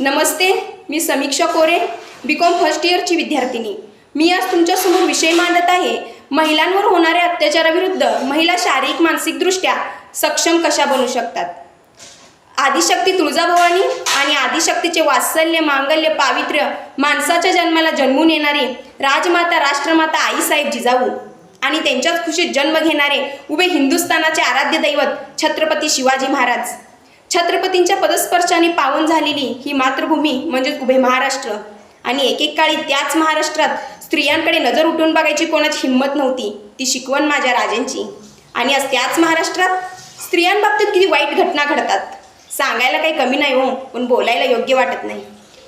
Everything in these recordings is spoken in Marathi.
नमस्ते, मी समीक्षा कोरे, BCom फर्स्ट इयरची विद्यार्थिनी। मी आज तुमच्यासमोर विषय मांडत आहे, महिलांवर होणाऱ्या अत्याचाराविरुद्ध महिला शारीरिक मानसिकदृष्ट्या सक्षम कशा बनू शकतात। आदिशक्ती तुळजाभवानी आणि आदिशक्तीचे वात्सल्य, मांगल्य, पावित्र्य, माणसाच्या जन्माला जन्मून येणारे राजमाता, राष्ट्रमाता आईसाहेब जिजाऊ आणि त्यांच्याच खुशीत जन्म घेणारे उभे हिंदुस्थानाचे आराध्य दैवत छत्रपती शिवाजी महाराज। छत्रपतींच्या पदस्पर्शाने पावन झालेली ही मातृभूमी म्हणजेच उभे महाराष्ट्र आणि एकेक काळी त्याच महाराष्ट्रात स्त्रियांकडे नजर उठून बघायची कोणाची हिंमत नव्हती। ती शिकवण माझ्या राजांची। आणि आज त्याच महाराष्ट्रात स्त्रियांबाबतीत किती वाईट घटना घडतात, सांगायला काही कमी नाही हो, पण बोलायला योग्य वाटत नाही।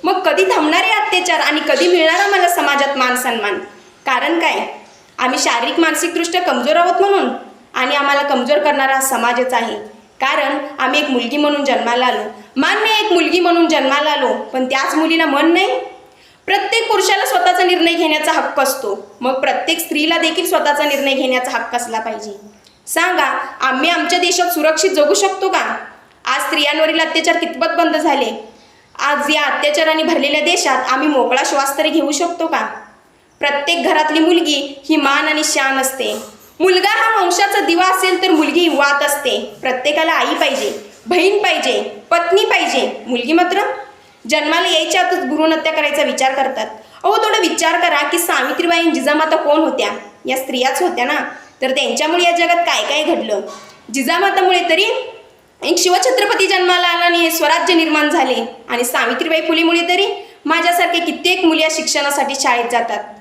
मग कधी थांबणारे अत्याचार आणि कधी मिळणार मला समाजात मान सन्मान? कारण काय? आम्ही शारीरिक मानसिकदृष्ट्या कमजोर आहोत म्हणून, आणि आम्हाला कमजोर करणारा समाजच आहे। कारण आम्ही एक मुलगी म्हणून जन्माला आलो, मान्य एक मुलगी म्हणून जन्माला आलो, पण त्याच मुलीला मन नाही। प्रत्येक पुरुषाला स्वतःचा निर्णय घेण्याचा हक्क असतो, मग प्रत्येक स्त्रीला देखील स्वतःचा निर्णय घेण्याचा हक्क असला पाहिजे। सांगा, आम्ही आमच्या देशात सुरक्षित जगू शकतो का? आज स्त्रियांवरील अत्याचार कितपत बंद झाले? आज या अत्याचाराने भरलेल्या देशात आम्ही मोकळा श्वास तरी घेऊ शकतो का? प्रत्येक घरातली मुलगी ही मान आणि शान असते। मुलगा हा वंशाचा दिवा असेल तर मुलगी वात असते। प्रत्येकाला आई पाहिजे, बहीण पाहिजे, पत्नी पाहिजे। मुलगी मात्र जन्माला यायच्या आतच भ्रूणहत्या करायचा विचार करतात। अहो, थोडा विचार करा की सावित्रीबाई आणि जिजामाता कोण होत्या? या स्त्रियाच होत्या ना। तर त्यांच्यामुळे या जगात काय काय घडलं? जिजामातामुळे तरी एक शिवछत्रपती जन्माला आला आणि स्वराज्य निर्माण झाले, आणि सावित्रीबाई फुलेमुळे तरी माझ्यासारखे कित्येक मुली या शिक्षणासाठी शाळेत जातात।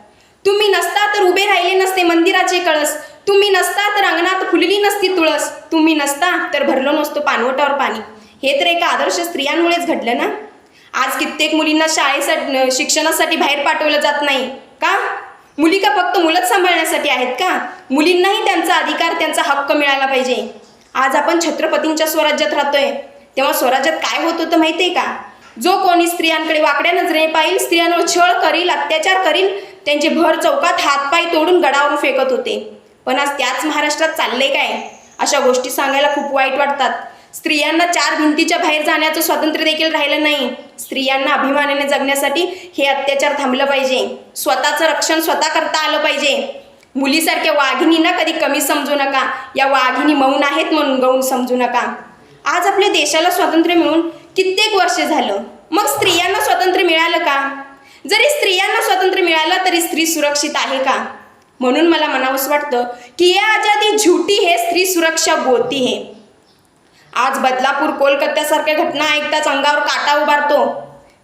तुम्ही नसता तर उभे राहिले नसते मंदिराचे कळस, तुम्ही नसता तर अंगणात फुलली नसती तुळस, तुम्ही नसता तर भरलो नसतो पानवटावर पाणी। हे तर एका आदर्श स्त्रियांमुळेच घडलं ना। आज कित्येक मुलींना शाळेसाठी शिक्षणासाठी बाहेर पाठवलं जात नाही का? मुली का फक्त मुलंच सांभाळण्यासाठी आहेत का? मुलींनाही त्यांचा अधिकार, त्यांचा हक्क मिळाला पाहिजे। आज आपण छत्रपतींच्या स्वराज्यात राहतोय, तेव्हा स्वराज्यात काय होत होतं माहिती आहे का? जो कोणी स्त्रियांकडे वाकड्या नजरेने पाहिल, स्त्रियांवर छळ करील, अत्याचार करील, त्यांचे भर चौकात हातपाय तोडून गडावरून फेकत होते। पण आज त्याच महाराष्ट्रात चाललंय काय? अशा गोष्टी सांगायला खूप वाईट वाटतात। स्त्रियांना चार भिंतीच्या बाहेर जाण्याचं स्वातंत्र्य देखील राहिलं नाही। स्त्रियांना अभिमानाने जगण्यासाठी हे अत्याचार थांबलं पाहिजे। स्वतःचं रक्षण स्वतः करता आलं पाहिजे। मुलीसारख्या वाघिणींना कधी कमी समजू नका। या वाघिणी मौन आहेत म्हणून गौण समजू नका। आज आपल्या देशाला स्वातंत्र्य मिळून कित्येक वर्ष झालं, मग स्त्रियांना स्वातंत्र्य मिळालं का? जरी स्त्रियांना स्वातंत्र्य मिळालं तरी स्त्री सुरक्षित आहे का? म्हणून मला म्हणावंसं वाटतं की ये आजादी झूठी है, स्त्री सुरक्षा गोती है। आज बदलापूर, कोलकात्यासारख्या घटना ऐकताच अंगावर काटा उभारतो।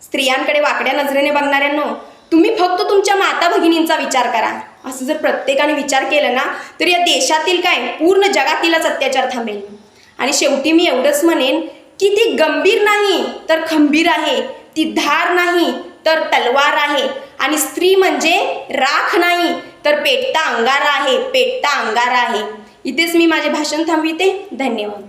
स्त्रियांकडे वाकड्या नजरेने बघणाऱ्यांनो, तुम्ही फक्त तुमच्या माता भगिनींचा विचार करा। असं जर प्रत्येकाने विचार केला ना, तर या देशातील काय, पूर्ण जगातीलच अत्याचार थांबेल। आणि शेवटी मी एवढंच म्हणेन की ती गंभीर नाही तर खंबीर आहे, ती धार नाही तर तलवार आहे, आणि स्त्री म्हणजे राख नाही तर पेटता अंगारा आहे, पेटता अंगारा आहे। इथेच मी माझे भाषण थांबविते। धन्यवाद।